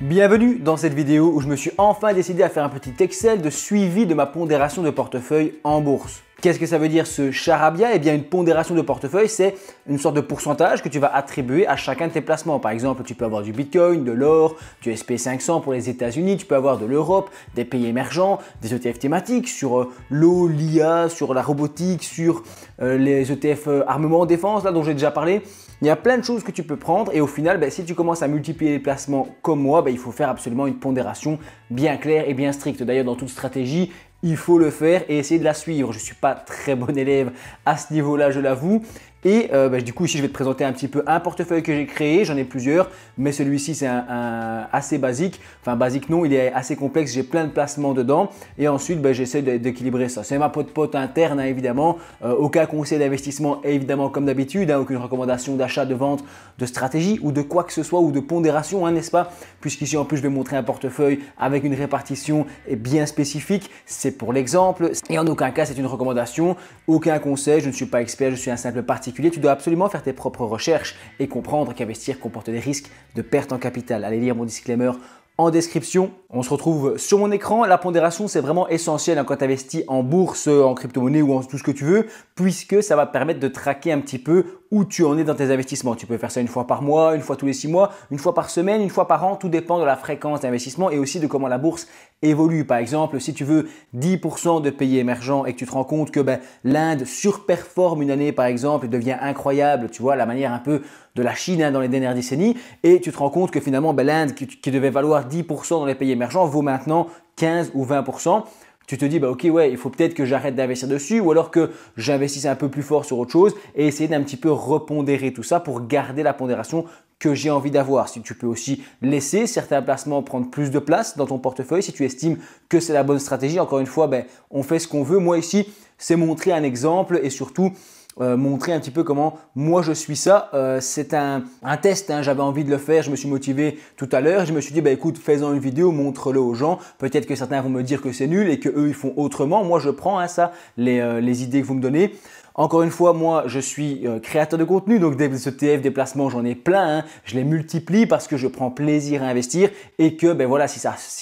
Bienvenue dans cette vidéo où je me suis enfin décidé à faire un petit Excel de suivi de ma pondération de portefeuille en bourse. Qu'est-ce que ça veut dire ce charabia? Eh bien, une pondération de portefeuille, c'est une sorte de pourcentage que tu vas attribuer à chacun de tes placements. Par exemple, tu peux avoir du Bitcoin, de l'or, du SP500 pour les États-Unis, tu peux avoir de l'Europe, des pays émergents, des ETF thématiques sur l'eau, l'IA, sur la robotique, sur les ETF armement défense, là dont j'ai déjà parlé. Il y a plein de choses que tu peux prendre et au final, si tu commences à multiplier les placements comme moi, il faut faire absolument une pondération bien claire et bien stricte. D'ailleurs, dans toute stratégie, il faut le faire et essayer de la suivre. Je ne suis pas très bon élève à ce niveau-là, je l'avoue. Et du coup, ici, je vais te présenter un petit peu un portefeuille que j'ai créé. J'en ai plusieurs, mais celui-ci, c'est un assez basique. Enfin, basique non, il est assez complexe. J'ai plein de placements dedans. Et ensuite, j'essaie d'équilibrer ça. C'est ma pote interne, évidemment. Aucun conseil d'investissement, évidemment, comme d'habitude. Aucune recommandation d'achat, de vente, de stratégie ou de quoi que ce soit ou de pondération, n'est-ce pas? Puisqu'ici, en plus, je vais montrer un portefeuille avec une répartition bien spécifique. C'est pour l'exemple. Et en aucun cas, c'est une recommandation. Aucun conseil. Je ne suis pas expert, je suis un simple particulier. Tu dois absolument faire tes propres recherches et comprendre qu'investir comporte des risques de perte en capital. Allez lire mon disclaimer en description. On se retrouve sur mon écran. La pondération, c'est vraiment essentiel quand tu investis en bourse, en crypto-monnaie ou en tout ce que tu veux, puisque ça va te permettre de traquer un petit peu où tu en es dans tes investissements. Tu peux faire ça une fois par mois, une fois tous les 6 mois, une fois par semaine, une fois par an. Tout dépend de la fréquence d'investissement et aussi de comment la bourse évolue. Par exemple, si tu veux 10% de pays émergents et que tu te rends compte que l'Inde surperforme une année par exemple et devient incroyable, tu vois, la manière un peu de la Chine dans les dernières décennies, et tu te rends compte que finalement l'Inde qui devait valoir 10% dans les pays émergents vaut maintenant 15 ou 20%. Tu te dis, ok, ouais, il faut peut-être que j'arrête d'investir dessus ou alors que j'investisse un peu plus fort sur autre chose et essayer d'un petit peu repondérer tout ça pour garder la pondération que j'ai envie d'avoir. Si tu peux aussi laisser certains placements prendre plus de place dans ton portefeuille, si tu estimes que c'est la bonne stratégie. Encore une fois, on fait ce qu'on veut. Moi ici, c'est montrer un exemple et surtout montrer un petit peu comment moi je suis ça. C'est un test, j'avais envie de le faire, je me suis motivé tout à l'heure. Je me suis dit, écoute, fais-en une vidéo, montre-le aux gens. Peut-être que certains vont me dire que c'est nul et qu'eux ils font autrement. Moi je prends ça, les idées que vous me donnez. Encore une fois, moi, je suis créateur de contenu, donc des ETF, des placements, j'en ai plein. Je les multiplie parce que je prends plaisir à investir et que, voilà, si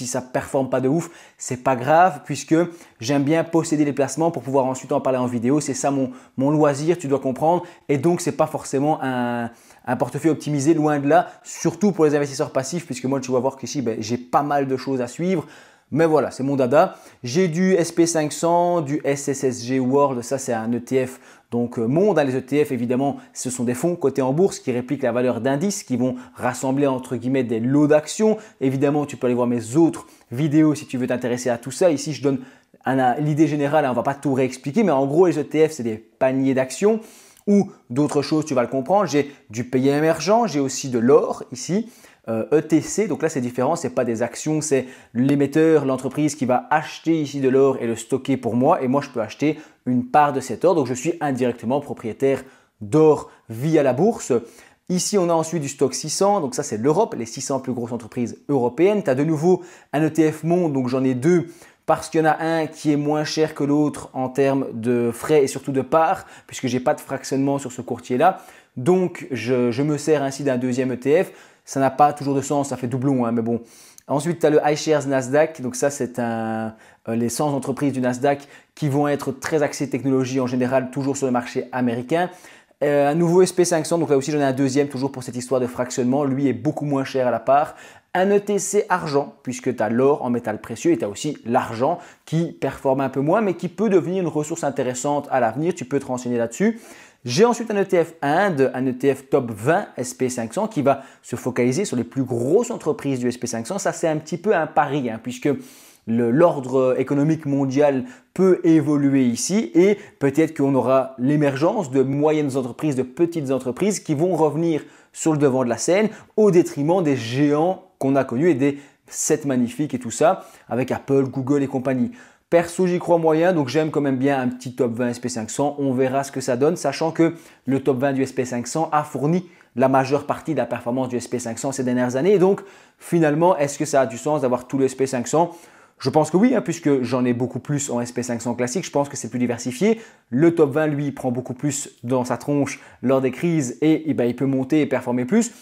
ça performe pas de ouf, c'est pas grave puisque j'aime bien posséder les placements pour pouvoir ensuite en parler en vidéo. C'est ça mon loisir, tu dois comprendre. Et donc, c'est pas forcément un portefeuille optimisé, loin de là, surtout pour les investisseurs passifs puisque moi, tu vas voir qu'ici, j'ai pas mal de choses à suivre. Mais voilà, c'est mon dada. J'ai du SP500, du SSSG World, ça c'est un ETF donc monde. Les ETF évidemment, ce sont des fonds cotés en bourse qui répliquent la valeur d'indices, qui vont rassembler entre guillemets des lots d'actions. Évidemment, tu peux aller voir mes autres vidéos si tu veux t'intéresser à tout ça. Ici, je donne l'idée générale, on ne va pas tout réexpliquer, mais en gros les ETF c'est des paniers d'actions ou d'autres choses, tu vas le comprendre. J'ai du pays émergent, j'ai aussi de l'or ici. ETC, donc là c'est différent, ce n'est pas des actions, c'est l'émetteur, l'entreprise qui va acheter ici de l'or et le stocker pour moi et moi je peux acheter une part de cet or, donc je suis indirectement propriétaire d'or via la bourse. Ici on a ensuite du stock 600, donc ça c'est l'Europe, les 600 plus grosses entreprises européennes. Tu as de nouveau un ETF monde, donc j'en ai deux parce qu'il y en a un qui est moins cher que l'autre en termes de frais et surtout de parts puisque je n'ai pas de fractionnement sur ce courtier là. Donc je me sers ainsi d'un deuxième ETF. Ça n'a pas toujours de sens, ça fait doublon, mais bon. Ensuite, tu as le iShares Nasdaq. Donc ça, c'est les 100 entreprises du Nasdaq qui vont être très axées technologie en général, toujours sur le marché américain. Un nouveau SP500, donc là aussi, j'en ai un deuxième, toujours pour cette histoire de fractionnement. Lui est beaucoup moins cher à la part. Un ETC argent, puisque tu as l'or en métal précieux et tu as aussi l'argent qui performe un peu moins, mais qui peut devenir une ressource intéressante à l'avenir. Tu peux te renseigner là-dessus. J'ai ensuite un ETF Inde, un ETF top 20 SP500 qui va se focaliser sur les plus grosses entreprises du SP500. Ça, c'est un petit peu un pari puisque l'ordre économique mondial peut évoluer ici et peut-être qu'on aura l'émergence de moyennes entreprises, de petites entreprises qui vont revenir sur le devant de la scène au détriment des géants qu'on a connus et des 7 magnifiques et tout ça avec Apple, Google et compagnie. Perso, j'y crois moyen, donc j'aime quand même bien un petit top 20 SP500. On verra ce que ça donne, sachant que le top 20 du SP500 a fourni la majeure partie de la performance du SP500 ces dernières années. Et donc, finalement, est-ce que ça a du sens d'avoir tout le SP500? Je pense que oui, puisque j'en ai beaucoup plus en SP500 classique. Je pense que c'est plus diversifié. Le top 20, lui, prend beaucoup plus dans sa tronche lors des crises et il peut monter et performer plus.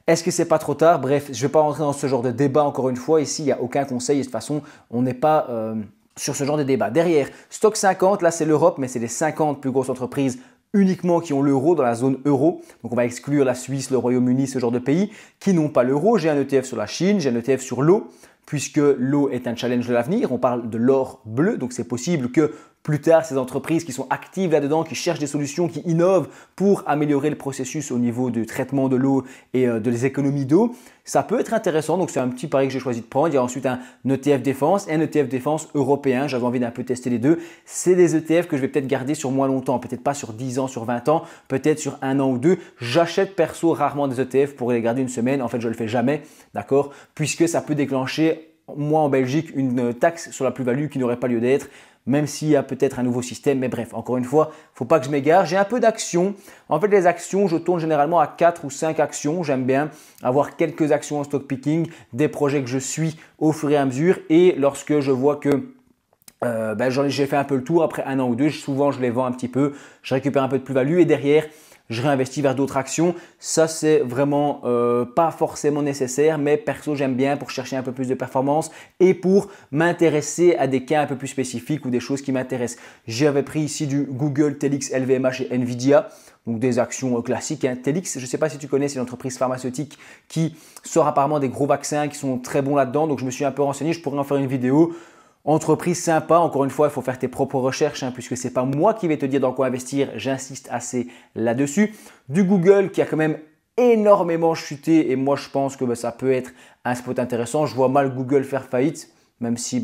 Est-ce que c'est pas trop tard? Bref, je ne vais pas rentrer dans ce genre de débat encore une fois. Ici, il n'y a aucun conseil et de toute façon, on n'est pas sur ce genre de débat. Derrière, Stock 50, là c'est l'Europe, mais c'est les 50 plus grosses entreprises uniquement qui ont l'euro dans la zone euro. Donc on va exclure la Suisse, le Royaume-Uni, ce genre de pays qui n'ont pas l'euro. J'ai un ETF sur la Chine, j'ai un ETF sur l'eau, puisque l'eau est un challenge de l'avenir. On parle de l'or bleu, donc c'est possible que plus tard, ces entreprises qui sont actives là-dedans, qui cherchent des solutions, qui innovent pour améliorer le processus au niveau du traitement de l'eau et de les économies d'eau, ça peut être intéressant. Donc c'est un petit pari que j'ai choisi de prendre. Il y a ensuite un ETF défense et un ETF défense européen. J'avais envie d'un peu tester les deux. C'est des ETF que je vais peut-être garder sur moins longtemps, peut-être pas sur 10 ans, sur 20 ans, peut-être sur 1 an ou 2. J'achète perso rarement des ETF pour les garder une semaine. En fait, je ne le fais jamais, d'accord, puisque ça peut déclencher, moi en Belgique, une taxe sur la plus-value qui n'aurait pas lieu d'être, même s'il y a peut-être un nouveau système. Mais bref, encore une fois, il ne faut pas que je m'égare. J'ai un peu d'actions. En fait, les actions, je tourne généralement à 4 ou 5 actions. J'aime bien avoir quelques actions en stock picking, des projets que je suis au fur et à mesure. Et lorsque je vois que j'ai fait un peu le tour après 1 an ou 2, souvent je les vends un petit peu, je récupère un peu de plus-value et derrière, je réinvestis vers d'autres actions. Ça, c'est vraiment pas forcément nécessaire, mais perso, j'aime bien pour chercher un peu plus de performance et pour m'intéresser à des cas un peu plus spécifiques ou des choses qui m'intéressent. J'avais pris ici du Google, Telix, LVMH et Nvidia, donc des actions classiques. Telix, je ne sais pas si tu connais, c'est une entreprise pharmaceutique qui sort apparemment des gros vaccins qui sont très bons là-dedans. Donc, je me suis un peu renseigné, je pourrais en faire une vidéo. Entreprise sympa, encore une fois, il faut faire tes propres recherches puisque ce n'est pas moi qui vais te dire dans quoi investir, j'insiste assez là-dessus. Du Google qui a quand même énormément chuté et moi je pense que ça peut être un spot intéressant. Je vois mal Google faire faillite, même si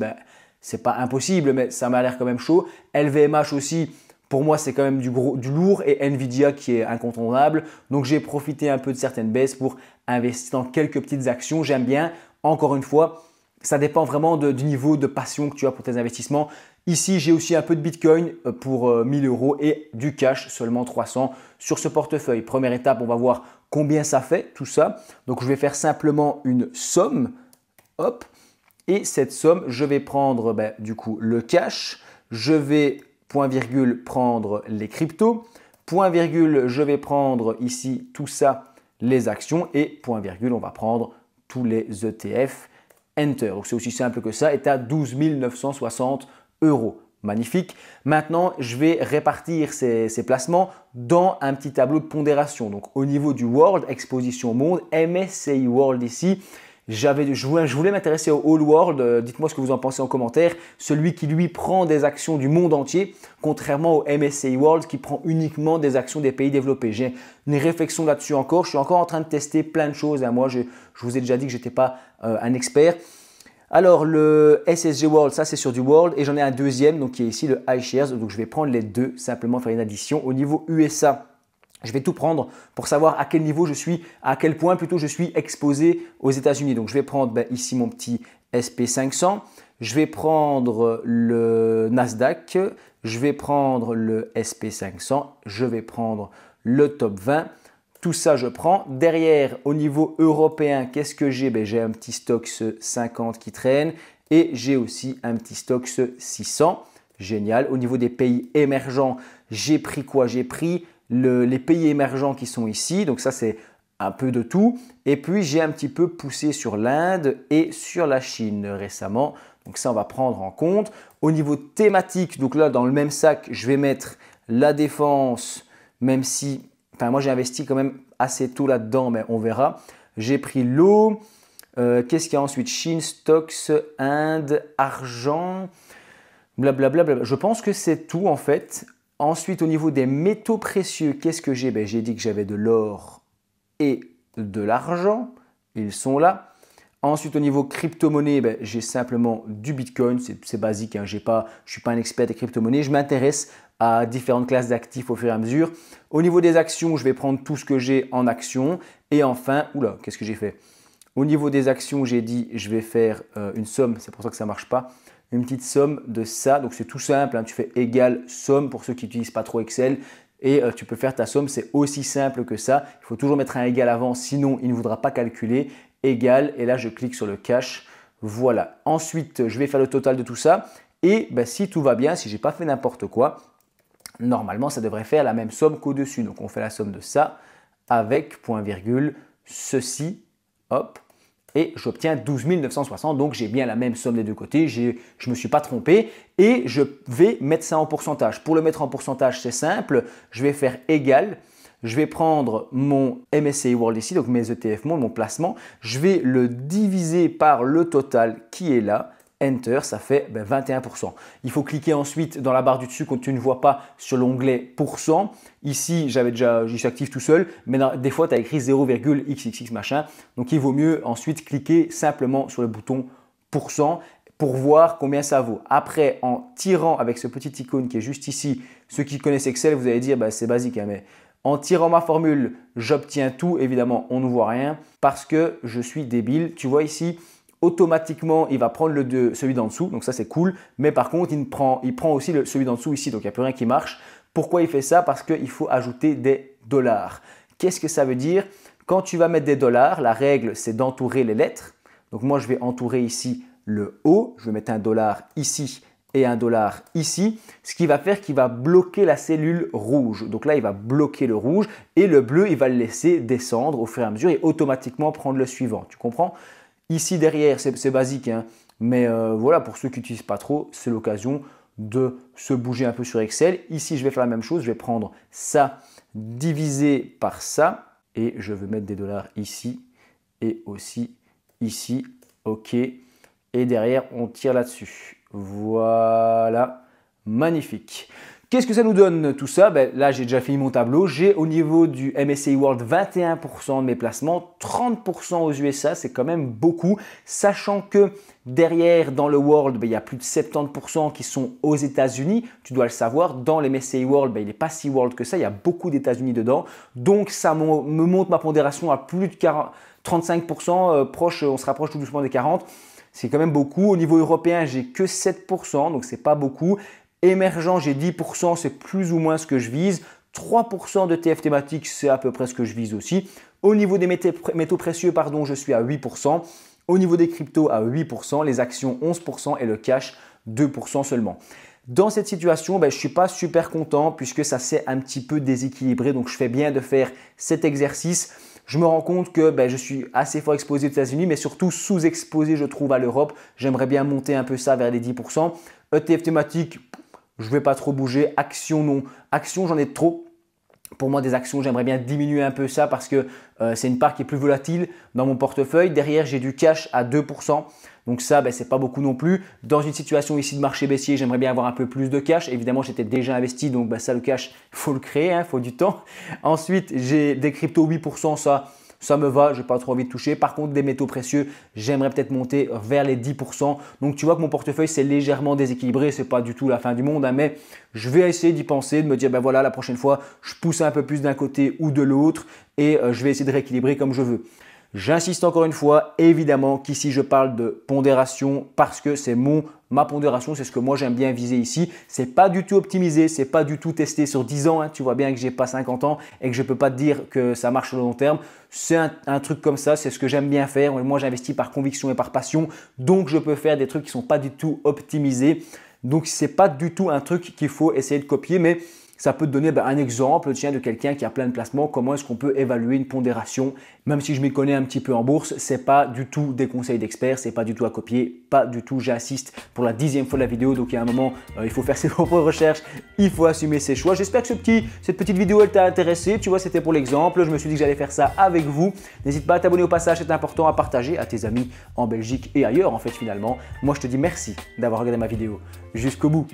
ce n'est pas impossible, mais ça m'a l'air quand même chaud. LVMH aussi, pour moi c'est quand même du lourd et Nvidia qui est incontournable. Donc j'ai profité un peu de certaines baisses pour investir dans quelques petites actions. J'aime bien, encore une fois, ça dépend vraiment du niveau de passion que tu as pour tes investissements. Ici, j'ai aussi un peu de Bitcoin pour 1000 € et du cash, seulement 300 sur ce portefeuille. Première étape, on va voir combien ça fait tout ça. Donc, je vais faire simplement une somme. Hop. Et cette somme, je vais prendre du coup le cash. Je vais point virgule prendre les cryptos. Point virgule, je vais prendre ici tout ça, les actions. Et point virgule, on va prendre tous les ETF. Enter. Donc c'est aussi simple que ça et tu as 12 960 €. Magnifique. Maintenant, je vais répartir ces placements dans un petit tableau de pondération. Donc au niveau du World, Exposition Monde, MSCI World ici, je voulais m'intéresser au All World. Dites-moi ce que vous en pensez en commentaire. Celui qui lui prend des actions du monde entier, contrairement au MSCI World qui prend uniquement des actions des pays développés. J'ai une réflexion là-dessus encore. Je suis encore en train de tester plein de choses. Moi, je vous ai déjà dit que je n'étais pas un expert. Alors le SSG World, ça c'est sur du World et j'en ai un deuxième donc qui est ici le iShares. Donc je vais prendre les deux, simplement faire une addition. Au niveau USA, je vais tout prendre pour savoir à quel niveau je suis, à quel point plutôt je suis exposé aux États-Unis. Donc je vais prendre ici mon petit SP500, je vais prendre le Nasdaq, je vais prendre le SP500, je vais prendre le top 20. Tout ça, je prends. Derrière, au niveau européen, qu'est-ce que j'ai? J'ai un petit Stoxx 50 qui traîne et j'ai aussi un petit Stoxx 600. Génial. Au niveau des pays émergents, j'ai pris quoi? J'ai pris les pays émergents qui sont ici. Donc ça, c'est un peu de tout. Et puis, j'ai un petit peu poussé sur l'Inde et sur la Chine récemment. Donc ça, on va prendre en compte. Au niveau thématique, donc là, dans le même sac, je vais mettre la défense, même si... Enfin, moi, j'ai investi quand même assez tôt là-dedans, mais on verra. J'ai pris l'eau. Qu'est-ce qu'il y a ensuite? Chine, Stoxx, Inde, argent, blablabla. Bla bla. Je pense que c'est tout en fait. Ensuite, au niveau des métaux précieux, qu'est-ce que j'ai? J'ai dit que j'avais de l'or et de l'argent. Ils sont là. Ensuite, au niveau crypto-monnaie, j'ai simplement du Bitcoin. C'est basique, je ne suis pas un expert des crypto-monnaies. Je m'intéresse à différentes classes d'actifs au fur et à mesure. Au niveau des actions, je vais prendre tout ce que j'ai en actions. Et enfin, oula, qu'est-ce que j'ai fait? Au niveau des actions, j'ai dit je vais faire une somme, c'est pour ça que ça ne marche pas. Une petite somme de ça. Donc c'est tout simple, tu fais égal somme pour ceux qui n'utilisent pas trop Excel. Et tu peux faire ta somme, c'est aussi simple que ça. Il faut toujours mettre un égal avant, sinon il ne voudra pas calculer. Égal, et là je clique sur le cash. Voilà. Ensuite, je vais faire le total de tout ça. Et si tout va bien, si je n'ai pas fait n'importe quoi, normalement, ça devrait faire la même somme qu'au-dessus. Donc, on fait la somme de ça avec point virgule ceci, hop, et j'obtiens 12 960, donc j'ai bien la même somme des deux côtés, je ne me suis pas trompé et je vais mettre ça en pourcentage. Pour le mettre en pourcentage, c'est simple, je vais faire égal, je vais prendre mon MSCI World ici, donc mes ETF Monde, mon placement, je vais le diviser par le total qui est là, Enter, ça fait 21%. Il faut cliquer ensuite dans la barre du dessus quand tu ne vois pas sur l'onglet pourcent. Ici, j'y suis actif tout seul, mais des fois, tu as écrit 0,xxx machin. Donc, il vaut mieux ensuite cliquer simplement sur le bouton pourcent pour voir combien ça vaut. Après, en tirant avec ce petit icône qui est juste ici, ceux qui connaissent Excel, vous allez dire c'est basique, hein, mais en tirant ma formule, j'obtiens tout. Évidemment, on ne voit rien parce que je suis débile. Tu vois ici, automatiquement, il va prendre celui d'en dessous, donc ça c'est cool, mais par contre, il prend aussi celui d'en dessous ici, donc il n'y a plus rien qui marche. Pourquoi il fait ça? Parce qu'il faut ajouter des dollars. Qu'est-ce que ça veut dire? Quand tu vas mettre des dollars, la règle c'est d'entourer les lettres. Donc moi, je vais entourer ici le O, je vais mettre un dollar ici et un dollar ici, ce qui va faire qu'il va bloquer la cellule rouge. Donc là, il va bloquer le rouge et le bleu, il va le laisser descendre au fur et à mesure et automatiquement prendre le suivant. Tu comprends? Ici derrière, c'est basique, hein, mais voilà, pour ceux qui n'utilisent pas trop, c'est l'occasion de se bouger un peu sur Excel. Ici, je vais faire la même chose, je vais prendre ça divisé par ça et je vais mettre des dollars ici et aussi ici, ok. Et derrière, on tire là-dessus. Voilà, magnifique. Qu'est-ce que ça nous donne tout ça? Là, j'ai déjà fini mon tableau. J'ai au niveau du MSCI World 21% de mes placements, 30% aux USA, c'est quand même beaucoup. Sachant que derrière, dans le World, il y a plus de 70% qui sont aux États-Unis. Tu dois le savoir, dans les MSCI World, il n'est pas si World que ça. Il y a beaucoup d'États-Unis dedans. Donc, ça me monte ma pondération à plus de 35%, on se rapproche tout doucement des 40%. C'est quand même beaucoup. Au niveau européen, j'ai que 7%, donc c'est pas beaucoup. Émergent, j'ai 10%, c'est plus ou moins ce que je vise. 3% de TF thématiques, c'est à peu près ce que je vise aussi. Au niveau des métaux précieux, je suis à 8%. Au niveau des cryptos, à 8%. Les actions, 11% et le cash, 2% seulement. Dans cette situation, je ne suis pas super content puisque ça s'est un petit peu déséquilibré. Donc, je fais bien de faire cet exercice. Je me rends compte que je suis assez fort exposé aux États-Unis, mais surtout sous-exposé, je trouve, à l'Europe. J'aimerais bien monter un peu ça vers les 10%. ETF thématique, je ne vais pas trop bouger. Actions, non. Actions, j'en ai trop. Pour moi, des actions, j'aimerais bien diminuer un peu ça parce que c'est une part qui est plus volatile dans mon portefeuille. Derrière, j'ai du cash à 2%. Donc ça, ce n'est pas beaucoup non plus. Dans une situation ici de marché baissier, j'aimerais bien avoir un peu plus de cash. Évidemment, j'étais déjà investi, donc ça, le cash, il faut le créer, il faut du temps. Ensuite, j'ai des cryptos 8%, ça me va, je n'ai pas trop envie de toucher. Par contre, des métaux précieux, j'aimerais peut-être monter vers les 10%. Donc, tu vois que mon portefeuille, c'est légèrement déséquilibré. Ce n'est pas du tout la fin du monde, mais je vais essayer d'y penser, de me dire, voilà, la prochaine fois, je pousse un peu plus d'un côté ou de l'autre et je vais essayer de rééquilibrer comme je veux. J'insiste encore une fois, évidemment qu'ici je parle de pondération parce que c'est ma pondération, c'est ce que moi j'aime bien viser ici. Ce n'est pas du tout optimisé, ce n'est pas du tout testé sur 10 ans. Tu vois bien que je n'ai pas 50 ans et que je ne peux pas te dire que ça marche sur le long terme. C'est un truc comme ça, c'est ce que j'aime bien faire. Moi j'investis par conviction et par passion, donc je peux faire des trucs qui ne sont pas du tout optimisés. Donc ce n'est pas du tout un truc qu'il faut essayer de copier, mais ça peut te donner un exemple de quelqu'un qui a plein de placements. Comment est-ce qu'on peut évaluer une pondération? Même si je m'y connais un petit peu en bourse, ce n'est pas du tout des conseils d'experts, ce n'est pas du tout à copier, pas du tout. J'insiste pour la 10e fois de la vidéo, donc il y a un moment, il faut faire ses propres recherches, il faut assumer ses choix. J'espère que cette petite vidéo elle t'a intéressé. Tu vois, c'était pour l'exemple. Je me suis dit que j'allais faire ça avec vous. N'hésite pas à t'abonner au passage, c'est important, à partager à tes amis en Belgique et ailleurs en fait finalement. Moi je te dis merci d'avoir regardé ma vidéo jusqu'au bout.